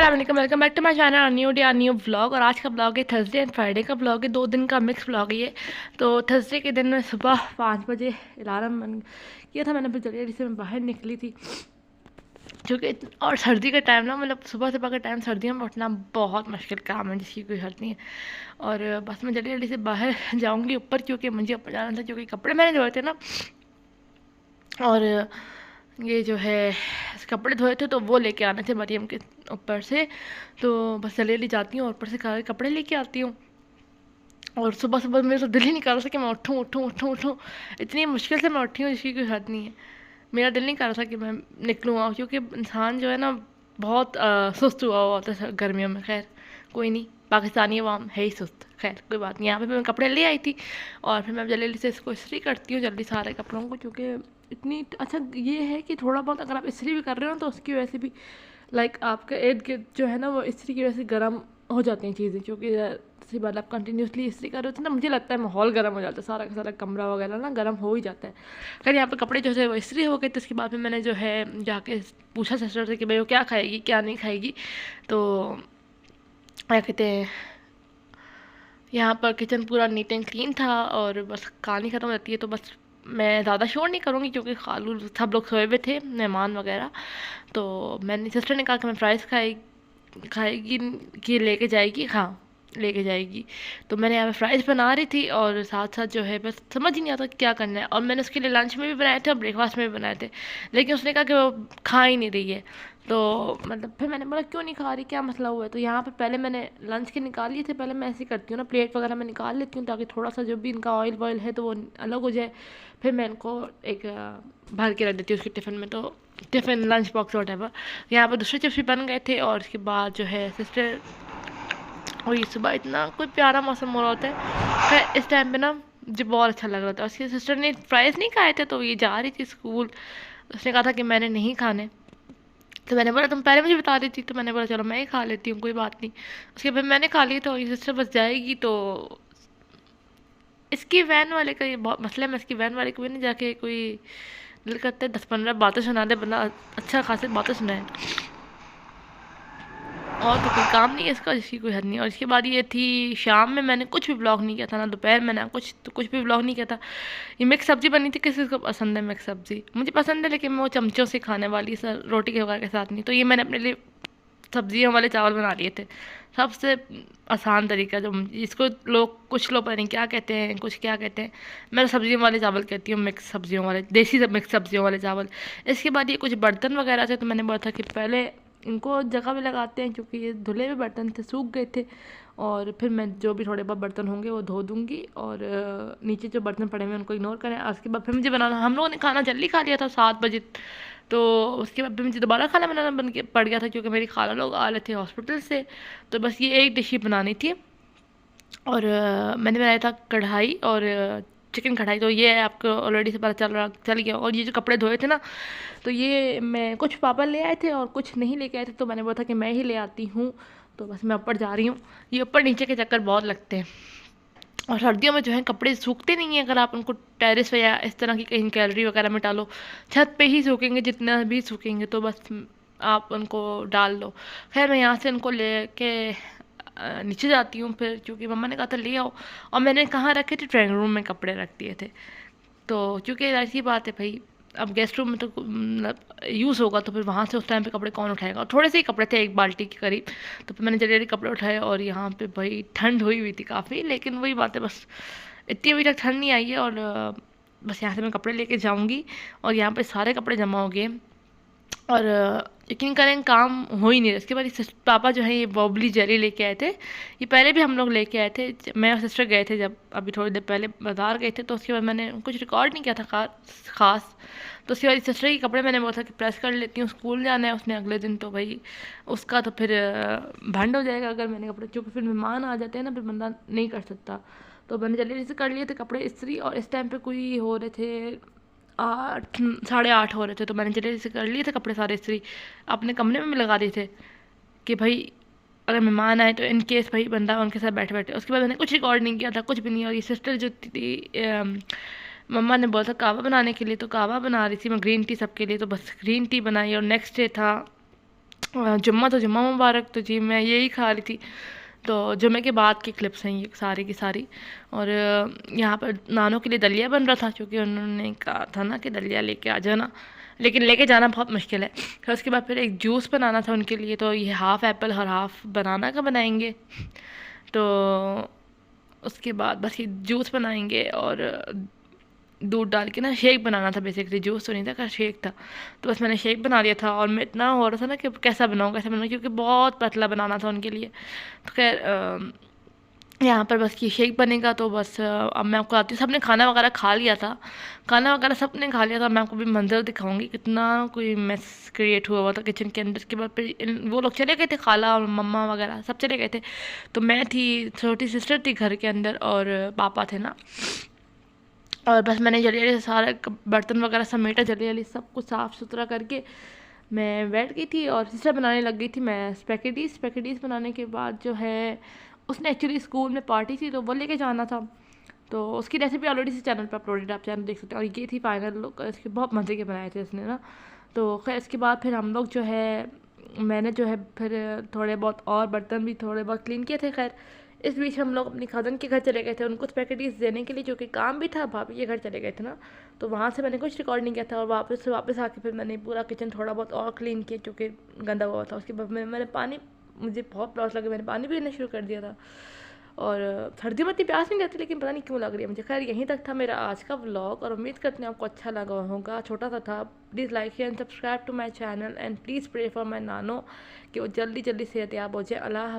अस्सलाम वालेकुम, welcome back to my channel new day new vlog. और आज का व्लॉग है थर्सडे एंड फ्राइडे का व्लॉग है, 2 दिन का मिक्स व्लॉग है ये। तो थर्सडे के दिन मैं सुबह 5 बजे अलार्म बन किया था मैंने, फिर जल्दी से मैं बाहर निकली थी क्योंकि और सर्दी का टाइम ना, मतलब सुबह सुबह का टाइम सर्दियों में उठना बहुत मुश्किल काम है जिसकी कोई हद नहीं है। और बस मैं जल्दी जल्दी से बाहर जाऊँगी ऊपर, क्योंकि मुझे ऊपर जाना था, क्योंकि कपड़े मैंने धोए थे ना। और ये जो है कपड़े धोए थे तो वो लेके आने थे मरियम के ऊपर से। तो बस जल्दी जल्दी जाती हूँ और ऊपर से कपड़े लेके आती हूँ। और सुबह सुबह मेरा तो दिल ही नहीं कर रहा था कि मैं उठूँ उठूँ उठूँ उठूँ। इतनी मुश्किल से मैं उठी हूँ जिसकी कोई हद नहीं है। मेरा दिल नहीं कर रहा था कि मैं निकलूँ, और क्योंकि इंसान जो है ना बहुत सुस्त हुआ हुआ होता है गर्मियों में। खैर कोई नहीं, पाकिस्तानी अवाम है ही सुस्त। खैर कोई बात नहीं। यहाँ पे मैं कपड़े ले आई थी और फिर मैं जल्दी जल्दी से इसको इस्त्री करती हूँ जल्दी सारे कपड़ों को, क्योंकि इतनी अच्छा ये है कि थोड़ा बहुत अगर आप इस्त्री भी कर रहे हो तो उसकी वजह से भी लाइक आपका इर्द गिर्द जो है ना वो इस्त्री की वजह से गर्म हो जाती हैं चीज़ें। क्योंकि सी बात आप कंटिन्यूसली इस्त्री कर रहे हो तो ना, मुझे लगता है माहौल गर्म हो जाता है, सारा का सारा कमरा वगैरह ना गर्म हो ही जाता है। खैर यहाँ पे कपड़े जो है वो इस्त्री हो गए, तो उसके बाद फिर मैंने जो है जाके पूछा सिस्टर से कि भाई वो क्या खाएगी क्या नहीं खाएगी। तो क्या कहते हैं, यहाँ पर किचन पूरा नीट एंड क्लीन था और बस कहानी ख़त्म हो जाती है। तो बस मैं ज़्यादा शोर नहीं करूँगी क्योंकि खालू सब लोग सोए हुए थे, मेहमान वगैरह। तो मैंने सिस्टर ने कहा कि मैं फ्राइज़ खाएगी कि लेके जाएगी, हाँ लेके जाएगी। तो मैंने यहाँ पे फ्राइज़ बना रही थी और साथ साथ जो है बस समझ ही नहीं आता क्या करना है। और मैंने उसके लिए लंच में भी बनाए थे और ब्रेकफास्ट में भी बनाए थे, लेकिन उसने कहा कि वो खा ही नहीं रही है। तो मतलब फिर मैंने बोला क्यों नहीं खा रही, क्या मसला हुआ है। तो यहाँ पे पहले मैंने लंच के निकाल लिए थे, पहले मैं ऐसे करती हूँ ना, प्लेट वगैरह मैं निकाल लेती हूँ ताकि थोड़ा सा जो भी इनका ऑयल वॉयल है तो वो अलग हो जाए। फिर मैं इनको एक भर के रख देती हूँ उसके टिफ़िन में, तो टिफ़िन लंच बॉक्स वगैरह। यहाँ पर दूसरे चिप्स भी बन गए थे और उसके बाद जो है सिस्टर, और ये सुबह इतना कोई प्यारा मौसम हो रहा होता है। खैर इस टाइम पे ना मुझे बहुत अच्छा लग रहा था। उसकी सिस्टर ने फ्राइज़ नहीं खाए थे तो ये जा रही थी स्कूल, उसने कहा था कि मैंने नहीं खाने। तो मैंने बोला तुम पहले मुझे बता रही थी, तो मैंने बोला चलो मैं ही खा लेती हूँ कोई बात नहीं। उसके बाद मैंने खा ली, तो ये सिस्टर बस जाएगी। तो इसकी वैन वाले का ये बहुत मसला है, मैं इसकी वैन वाले को भी नहीं जाके कोई दिल करता है 10-15 बातें सुना दे बंदा, अच्छा खासी बातें सुनाए, और तो कोई काम नहीं है इसका जिसकी कोई हद नहीं। और इसके बाद ये थी शाम में, मैंने कुछ भी ब्लॉग नहीं किया था ना दोपहर में ना कुछ भी ब्लॉग नहीं किया था। ये मिक्स सब्ज़ी बनी थी, किसी को पसंद है मिक्स सब्ज़ी, मुझे पसंद है लेकिन मैं वो चमचों से खाने वाली सर रोटी के वगैरह के साथ नहीं। तो ये मैंने अपने लिए सब्जियों वाले चावल बना लिए थे, सबसे आसान तरीका जो इसको लोग कुछ लोग पता नहीं क्या कहते हैं, कुछ क्या कहते हैं। मैं सब्जियों वाले चावल कहती हूँ, मिक्स सब्जियों वाले, देसी मिक्स सब्जियों वाले चावल। इसके बाद ये कुछ बर्तन वगैरह थे, तो मैंने बोला था कि पहले इनको जगह भी लगाते हैं क्योंकि ये धुले हुए बर्तन थे, सूख गए थे। और फिर मैं जो भी थोड़े बहुत बर्तन होंगे वो धो दूँगी, और नीचे जो बर्तन पड़े हुए हैं उनको इग्नोर करें। और उसके बाद फिर मुझे बनाना, हम लोगों ने खाना जल्दी खा लिया था 7 बजे। तो उसके बाद फिर मुझे दोबारा खाना बनाना बन के पड़ गया था क्योंकि मेरी खाला लोग आ रहे थे हॉस्पिटल से। तो बस ये एक डिश ही बनानी थी। और मैंने बनाया था कढ़ाई और चिकन कढ़ाई। तो ये आपको ऑलरेडी से पता चल गया। और ये जो कपड़े धोए थे ना, तो ये मैं कुछ पापा ले आए थे और कुछ नहीं लेके आए थे, तो मैंने बोला था कि मैं ही ले आती हूँ। तो बस मैं ऊपर जा रही हूँ। ये ऊपर नीचे के चक्कर बहुत लगते हैं, और सर्दियों में जो है कपड़े सूखते नहीं हैं अगर आप उनको टेरेस पे या इस तरह की कहीं गैलरी वगैरह में डालो। छत पे ही सूखेंगे, जितना भी सूखेंगे, तो बस आप उनको डाल लो। खैर मैं यहाँ से उनको लेके नीचे जाती हूँ फिर, क्योंकि मम्मा ने कहा था ले आओ। और मैंने कहाँ रखे थे, ड्राइंग रूम में कपड़े रख दिए थे। तो क्योंकि ऐसी बात है भाई, अब गेस्ट रूम में तो मतलब यूज़ होगा तो फिर वहाँ से उस टाइम पे कपड़े कौन उठाएगा। और थोड़े से ही कपड़े थे, एक बाल्टी के करीब। तो फिर मैंने जल्दी जल्दी कपड़े उठाए, और यहाँ पे भाई ठंड हुई हुई थी काफ़ी, लेकिन वही बात है बस इतनी अभी तक ठंड नहीं आई है। और बस यहाँ से मैं कपड़े लेके जाऊँगी, और यहाँ पे सारे कपड़े जमा हो गए। और यकीन करें काम हो ही नहीं रहा। इसके बाद पापा जो है ये बॉबली जेली लेके आए थे। ये पहले भी हम लोग लेके आए थे, मैं और सिस्टर गए थे जब अभी थोड़ी देर पहले बाज़ार गए थे। तो उसके बाद मैंने कुछ रिकॉर्ड नहीं किया था ख़ास। तो उसके बाद सिस्टर के कपड़े मैंने बोला था कि प्रेस कर लेती हूँ, स्कूल जाना है उसने अगले दिन, तो भाई उसका तो फिर भंड हो जाएगा अगर मैंने कपड़े, क्योंकि फिर मेहमान आ जाते हैं ना, फिर बंदा नहीं कर सकता। तो मैंने जल्दी से कर लिए थे कपड़े इस्त्री। और इस टाइम पे कोई हो रहे थे 8, 8:30 हो रहे थे। तो मैंने जल्दी से कर लिए थे कपड़े सारे इस्त्री, अपने कमरे में भी लगा दिए थे कि भाई अगर मेहमान आए तो इन केस भाई बंदा उनके साथ बैठे बैठे। उसके बाद मैंने कुछ रिकॉर्ड नहीं किया था, कुछ भी नहीं। और ये सिस्टर जो थी मम्मा ने बोला था कहवा बनाने के लिए, तो कहवा बना रही थी मैं, ग्रीन टी सबके लिए, तो बस ग्रीन टी बनाई। और नेक्स्ट डे था जुम्मा तो जुम्मा मुबारक, तो जी मैं यही खा रही थी। तो जुम्मे के बाद की क्लिप्स हैं ये सारी की सारी। और यहाँ पर नानों के लिए दलिया बन रहा था, क्योंकि उन्होंने कहा था ना कि दलिया लेके आ जाना, लेकिन लेके जाना बहुत मुश्किल है। फिर उसके बाद फिर एक जूस बनाना था उनके लिए, तो ये हाफ़ एप्पल और हाफ़ बनाना का बनाएंगे। तो उसके बाद बस ये जूस बनाएंगे और दूध डाल के ना शेक बनाना था। बेसिकली जूस तो नहीं था, का शेक था। तो बस मैंने शेक बना लिया था, और मैं इतना हो रहा था ना कि कैसा बनाऊँ, क्योंकि बहुत पतला बनाना था उनके लिए। तो खैर यहाँ पर बस ये शेक बनेगा। तो बस अब मैं आपको आती हूँ, सबने खाना वगैरह खा लिया था, खाना वगैरह सबने खा लिया था। मैं आपको भी मंजर दिखाऊंगी कितना कोई मेस क्रिएट हुआ था किचन के अंदर। उसके बाद फिर वो लोग चले गए थे, खाला और मम्मा वगैरह सब चले गए थे। तो मैं थी, छोटी सिस्टर थी घर के अंदर, और पापा थे ना। और बस मैंने जल्दी जल्दी से सारा बर्तन वगैरह समेटा, जल्दी जल्दी सब कुछ साफ़ सुथरा करके मैं बैठ गई थी और सिस्टर बनाने लग गई थी। मैं स्पैकेटीज़ बनाने के बाद जो है, उसने एक्चुअली स्कूल में पार्टी थी तो वो लेके जाना था। तो उसकी रेसिपी ऑलरेडी इस चैनल पर अपलोडेड, आप चैनल देख सकते हैं। और ये थी फाइनल लुक, इसके बहुत मज़े के बनाए थे इसने ना। तो खैर इसके बाद फिर हम लोग जो है, मैंने जो है फिर थोड़े बहुत और बर्तन भी थोड़े बहुत क्लीन किए थे। खैर इस बीच हम लोग अपनी कज़न के घर चले गए थे, उनको स्पैकेटीज़ देने के लिए, जो कि काम भी था, भाभी के घर चले गए थे ना। तो वहाँ से मैंने कुछ रिकॉर्ड नहीं किया था, और वापस आके फिर मैंने पूरा किचन थोड़ा बहुत और क्लीन किया, जो कि गंदा हुआ था। उसके बाद मैंने पानी, मुझे बहुत प्यास लगी, मैंने पानी पीना शुरू कर दिया था। और सर्दी में इतनी प्यास नहीं लगती, लेकिन पता नहीं क्यों लग रही है मुझे। खैर यहीं तक था मेरा आज का व्लॉग, और उम्मीद करते हैं आपको अच्छा लगा होगा। छोटा सा था। Please like and subscribe to my channel, and please pray for my नानो कि वो जल्दी जल्दी सेहतयाब हो जाए। अल्लाह।